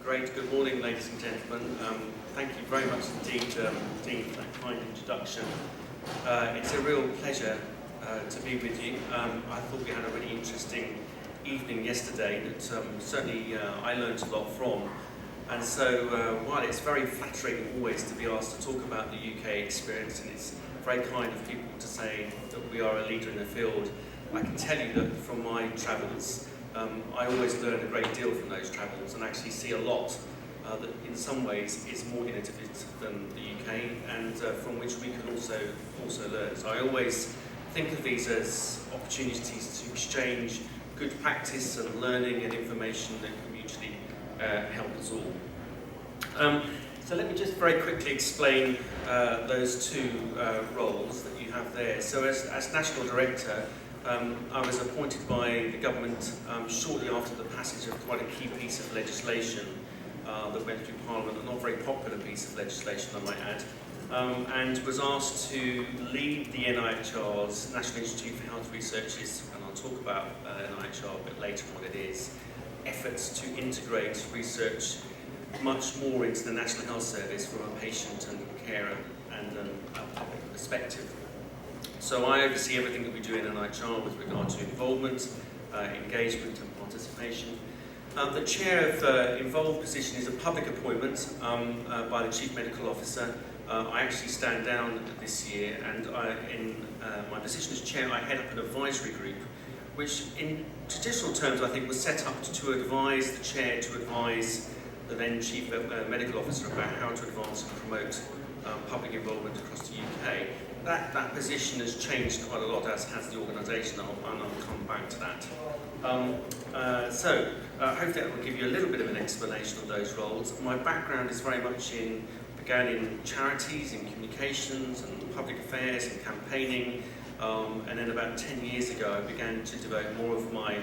Great. Good morning, ladies and gentlemen. Thank you very much indeed, Dean, for that kind introduction. It's a real pleasure to be with you. I thought we had a really interesting evening yesterday that certainly I learned a lot from. And so while it's very flattering always to be asked to talk about the UK experience, and it's very kind of people to say that we are a leader in the field, I can tell you that from my travels, I always learn a great deal from those travels and actually see a lot that in some ways is more innovative than the UK and from which we can also learn. So I always think of these as opportunities to exchange good practice and learning and information that can mutually help us all. So let me just very quickly explain those two roles that you have there. So as National Director, I was appointed by the government shortly after the passage of quite a key piece of legislation that went through Parliament, a not very popular piece of legislation, I might add, and was asked to lead the NIHR's National Institute for Health Research's, and I'll talk about NIHR a bit later what it is, efforts to integrate research much more into the National Health Service from a patient and carer and a public perspective. So I oversee everything that we do in NIHR with regard to involvement, engagement and participation. The chair of involved position is a public appointment by the Chief Medical Officer. I actually stand down this year, and in my position as chair I head up an advisory group which in traditional terms I think was set up to advise the chair to advise the then Chief Medical Officer about how to advance and promote public involvement across the UK. That position has changed quite a lot, as has the organisation, and I'll come back to that. Hopefully that will give you a little bit of an explanation of those roles. My background is very much began in charities, in communications and public affairs and campaigning, and then about 10 years ago I began to devote more of my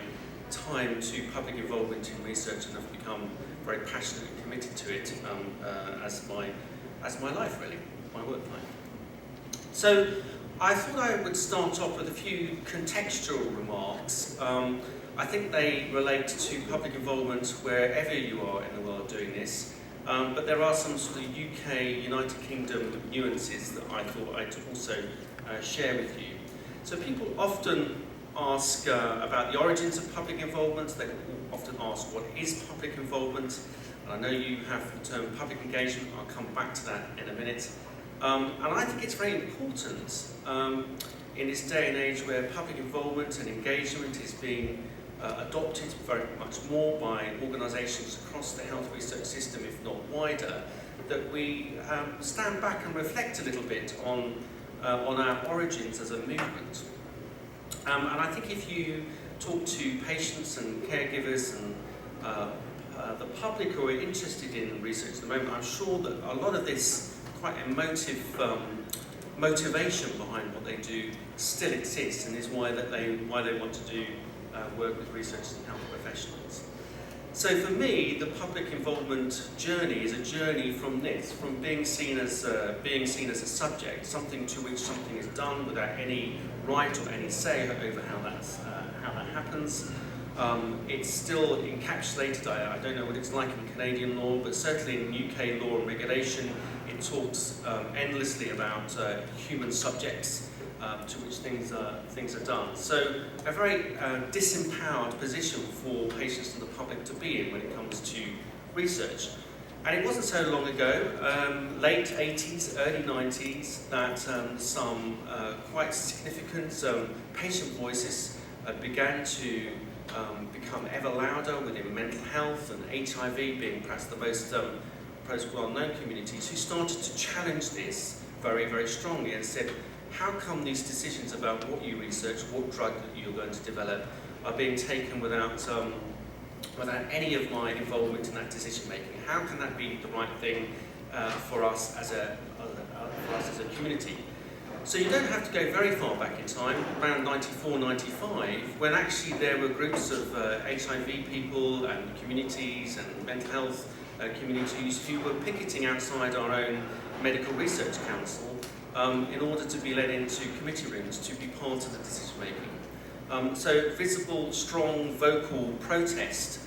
time to public involvement in research, and have become very passionately committed to it as my life, really, my work life. So I thought I would start off with a few contextual remarks. I think they relate to public involvement wherever you are in the world doing this, but there are some sort of UK, United Kingdom nuances that I thought I'd also share with you. So people often ask about the origins of public involvement. They often ask what is public involvement. And I know you have the term public engagement. I'll come back to that in a minute. And I think it's very important in this day and age where public involvement and engagement is being adopted very much more by organisations across the health research system, if not wider, that we stand back and reflect a little bit on our origins as a movement. And I think if you talk to patients and caregivers and the public who are interested in research at the moment, I'm sure that a lot of this quite emotive motivation behind what they do still exists, and is why they want to do work with researchers and health professionals. So for me, the public involvement journey is a journey from being seen as a subject, something to which something is done without any right or any say over how that happens. It's still encapsulated. I don't know what it's like in Canadian law, but certainly in UK law and regulation, it talks endlessly about human subjects to which things are done. So a very disempowered position for patients and the public to be in when it comes to research. And it wasn't so long ago, late 80s, early 90s, that some quite significant patient voices began to become ever louder within mental health and HIV being perhaps the most well-known communities, who started to challenge this very, very strongly and said, how come these decisions about what you research, what drug that you're going to develop, are being taken without any of my involvement in that decision making? How can that be the right thing for us as a community? So you don't have to go very far back in time, around 94, 95, when actually there were groups of HIV people and communities and mental health communities who were picketing outside our own Medical Research Council in order to be led into committee rooms to be part of the decision making. So visible, strong, vocal protest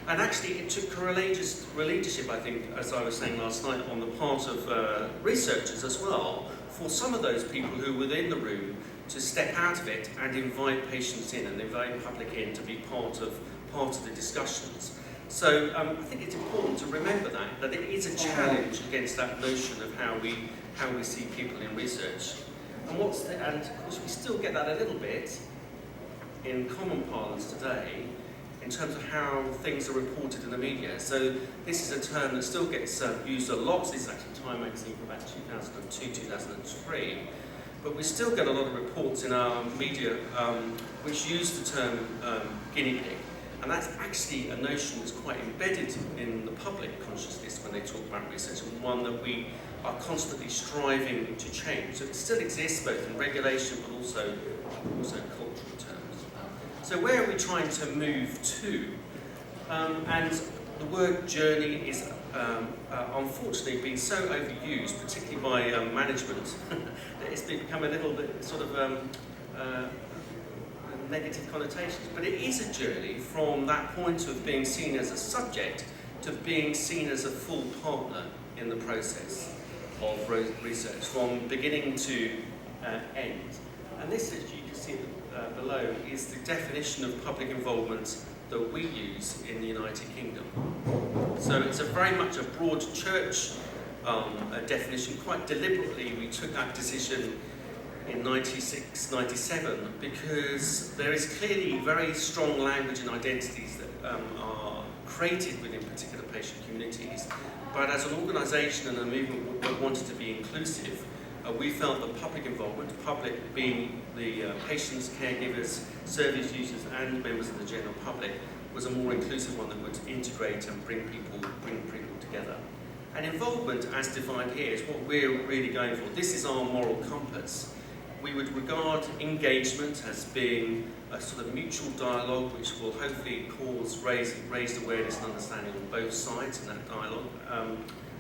And actually it took courageous leadership, I think, as I was saying last night, on the part of researchers as well, for some of those people who were in the room to step out of it and invite patients in and invite public in to be part of the discussions. So I think it's important to remember that it is a challenge against that notion of how we see people in research. And of course we still get that a little bit in common parlance today in terms of how things are reported in the media. So this is a term that still gets used a lot. This is actually Time magazine from about 2002, 2003. But we still get a lot of reports in our media which use the term guinea pig. And that's actually a notion that's quite embedded in the public consciousness when they talk about research, and one that we are constantly striving to change. So it still exists both in regulation but also cultural terms. So where are we trying to move to? And the word journey is unfortunately been so overused, particularly by management, that it's become a little bit sort of negative connotations. But it is a journey from that point of being seen as a subject to being seen as a full partner in the process of research, from beginning to end. And this, as you can see below, is the definition of public involvement that we use in the United Kingdom. So it's a very much a broad church definition. Quite deliberately we took that decision in 96, 97, because there is clearly very strong language and identities that are created within particular patient communities. But as an organisation and a movement that wanted to be inclusive, we felt that public involvement, public being the patients, caregivers, service users and members of the general public, was a more inclusive one that would integrate and bring people together. And involvement, as defined here, is what we're really going for. This is our moral compass. We would regard engagement as being a sort of mutual dialogue which will hopefully raise awareness and understanding on both sides in that dialogue.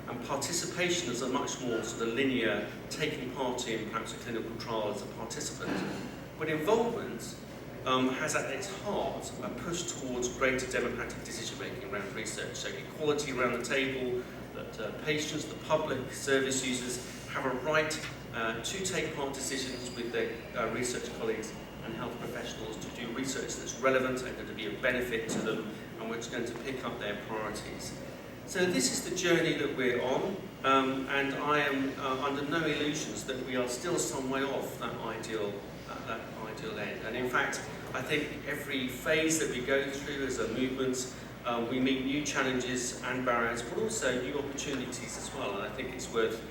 And participation as a much more sort of linear, taking part in perhaps a clinical trial as a participant. But involvement has at its heart a push towards greater democratic decision making around research. So equality around the table, that patients, the public, service users have a right to take part decisions with their research colleagues and health professionals to do research that's relevant and going to be of benefit to them and which is going to pick up their priorities. So this is the journey that we're on, and I am under no illusions that we are still some way off that ideal end. And in fact, I think every phase that we go through as a movement, we meet new challenges and barriers, but also new opportunities as well. And I think it's worth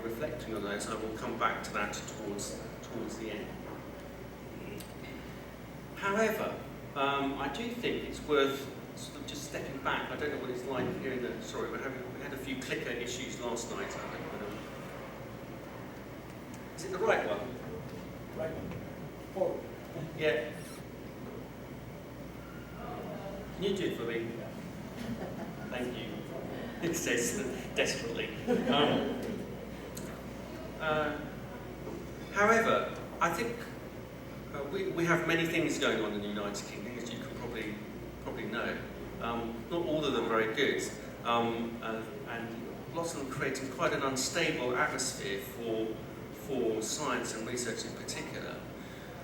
reflecting on those. I will come back to that towards the end. However, I do think it's worth sort of just stepping back. I don't know what it's like here in the. Sorry, we had a few clicker issues last night. I don't know. Is it the right one? Right one. Forward. Yeah. Can you do it for me? Thank you. It says desperately. However, I think we have many things going on in the United Kingdom, as you can probably know. Not all of them very good, and lots of them creating quite an unstable atmosphere for science and research in particular.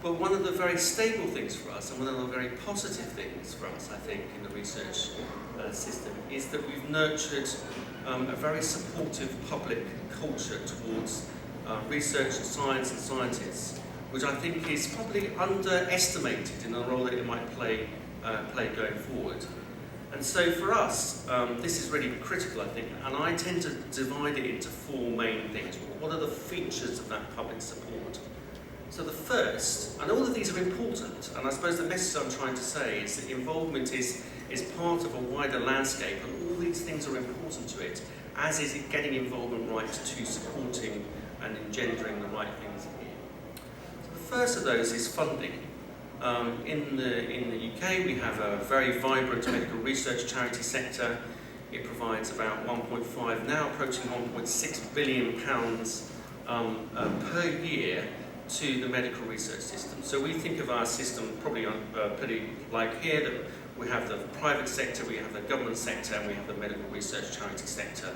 But one of the very stable things for us, and one of the very positive things for us, I think, in the research system, is that we've nurtured a very supportive public culture towards research and science and scientists, which I think is probably underestimated in the role that it might play going forward. And so for us, this is really critical, I think, and I tend to divide it into four main things. What are the features of that public support? So the first, and all of these are important, and I suppose the message I'm trying to say is that involvement is part of a wider landscape, and all these things are important to it, as is it getting involvement right to supporting and engendering the right things here. So the first of those is funding. In the UK, we have a very vibrant medical research charity sector. It provides about 1.5, now approaching 1.6 billion pounds per year to the medical research system. So we think of our system probably pretty like here, that we have the private sector, we have the government sector, and we have the medical research charity sector.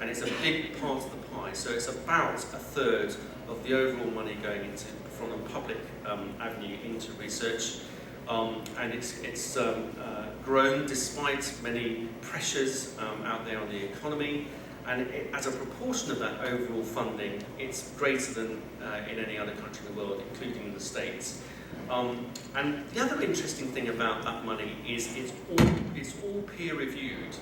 And it's a big part of the pie. So it's about a third of the overall money going into from a public avenue into research. And it's grown despite many pressures out there on the economy. And as a proportion of that overall funding, it's greater than in any other country in the world, including the States. And the other interesting thing about that money is it's all peer-reviewed.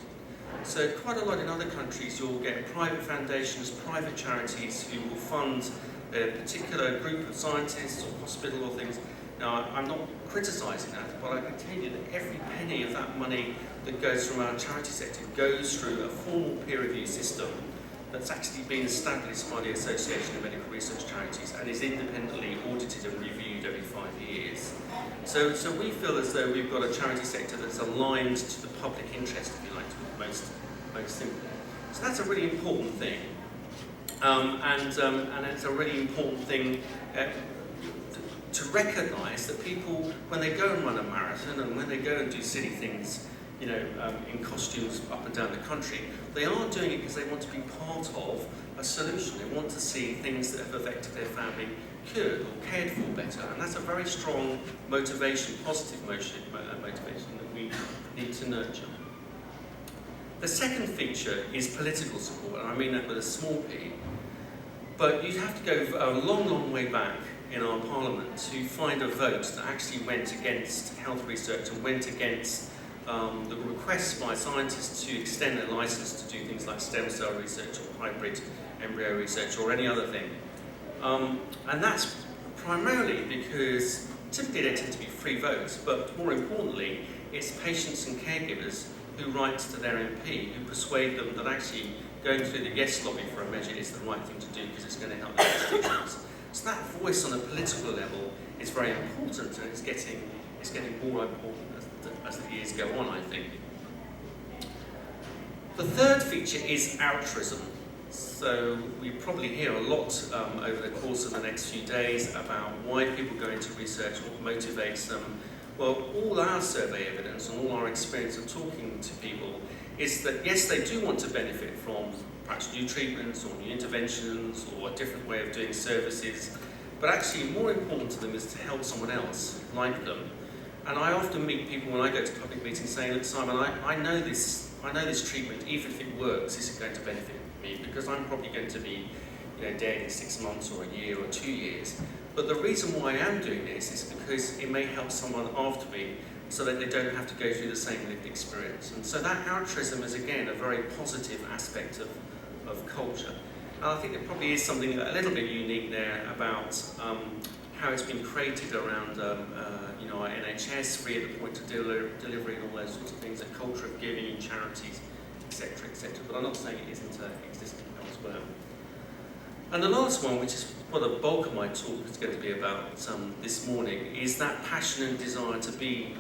So quite a lot in other countries, you'll get private foundations, private charities who will fund a particular group of scientists or hospital or things. Now, I'm not criticising that, but I can tell you that every penny of that money that goes from our charity sector goes through a formal peer review system that's actually been established by the Association of Medical Research Charities and is independently audited and reviewed every 5 years. So we feel as though we've got a charity sector that's aligned to the public interest, if you like, to put most simply. So that's a really important thing. And it's a really important thing to recognise that people, when they go and run a marathon and when they go and do silly things, you know, in costumes up and down the country, they are doing it because they want to be part of a solution. They want to see things that have affected their family cured or cared for better. And that's a very strong motivation, positive motivation that we need to nurture. The second feature is political support, and I mean that with a small p. But you'd have to go a long, long way back in our parliament to find a vote that actually went against health research and went against the requests by scientists to extend their license to do things like stem cell research or hybrid embryo research or any other thing. And that's primarily because typically they tend to be free votes, but more importantly, it's patients and caregivers who write to their MP, who persuade them that actually going through the yes lobby for a measure is the right thing to do because it's going to help their constituents. So that voice on a political level is very important, and it's getting more important as the years go on, I think. The third feature is altruism. So we probably hear a lot over the course of the next few days about why people go into research, what motivates them. Well, all our survey evidence and all our experience of talking to people is that yes, they do want to benefit from perhaps new treatments or new interventions or a different way of doing services, but actually more important to them is to help someone else like them. And I often meet people when I go to public meetings saying, look, Simon, I know this treatment, even if it works, isn't going to benefit me because I'm probably going to be dead in 6 months or a year or 2 years. But the reason why I am doing this is because it may help someone after me so that they don't have to go through the same lived experience. And so that altruism is, again, a very positive aspect of culture. And I think there probably is something a little bit unique there about how it's been created around our NHS, free at the point of delivery and all those sorts of things, a culture of giving in charities, etc., etc. But I'm not saying it isn't existing elsewhere. And the last one, which is what the bulk of my talk is going to be about this morning, is that passion and desire to be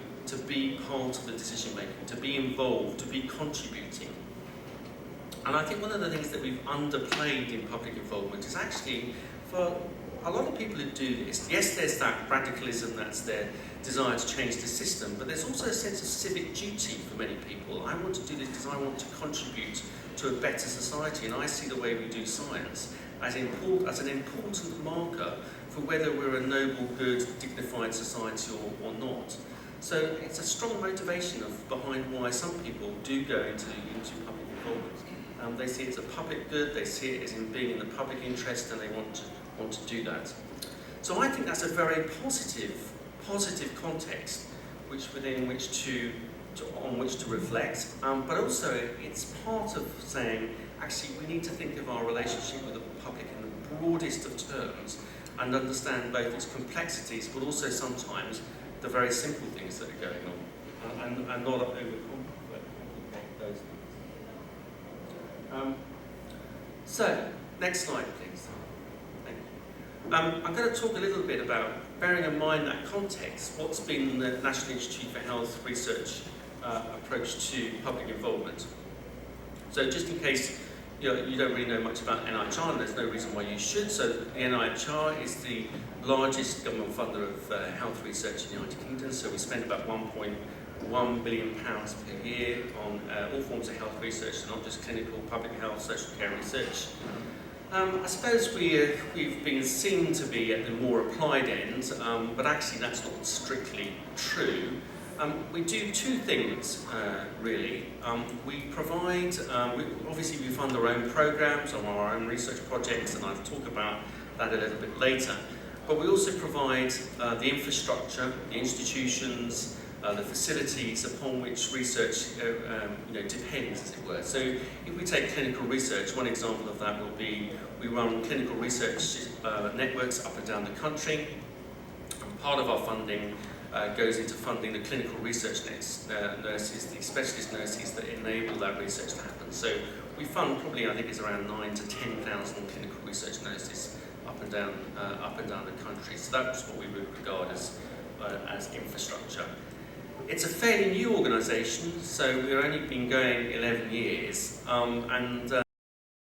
part of the decision making, to be involved, to be contributing. And I think one of the things that we've underplayed in public involvement is actually, for a lot of people who do this, yes, there's that radicalism, that's their desire to change the system, but there's also a sense of civic duty for many people. I want to do this because I want to contribute to a better society, and I see the way we do science as an important marker for whether we're a noble, good, dignified society or not. So it's a strong motivation behind why some people do go into public involvement. They see it as a public good, they see it as in being in the public interest, and they want to do that. So I think that's a very positive context on which to reflect, but also it's part of saying, actually, we need to think of our relationship with the public in the broadest of terms and understand both its complexities, but also sometimes the very simple things that are going on, and not overcomplicate those things. So, next slide, please. Thank you. I'm going to talk a little bit about, bearing in mind that context, what's been the National Institute for Health research approach to public involvement. So just in case you don't really know much about NIHR, and there's no reason why you should. So the NIHR is the largest government funder of health research in the United Kingdom. So we spend about £1 billion per year on all forms of health research, not just clinical, public health, social care research. I suppose we've been seen to be at the more applied end, but actually that's not strictly true. We do two things, really. We provide, obviously we fund our own programs or our own research projects, and I'll talk about that a little bit later. But we also provide the infrastructure, the institutions, the facilities upon which research depends, as it were. So if we take clinical research, one example of that will be we run clinical research networks up and down the country. And part of our funding goes into funding the clinical research nurses, the specialist nurses that enable that research to happen. So we fund probably, I think it's around 9,000 to 10,000 clinical research nurses up and down the country. So that's what we would regard as infrastructure. It's a fairly new organisation, so we've only been going 11 years, and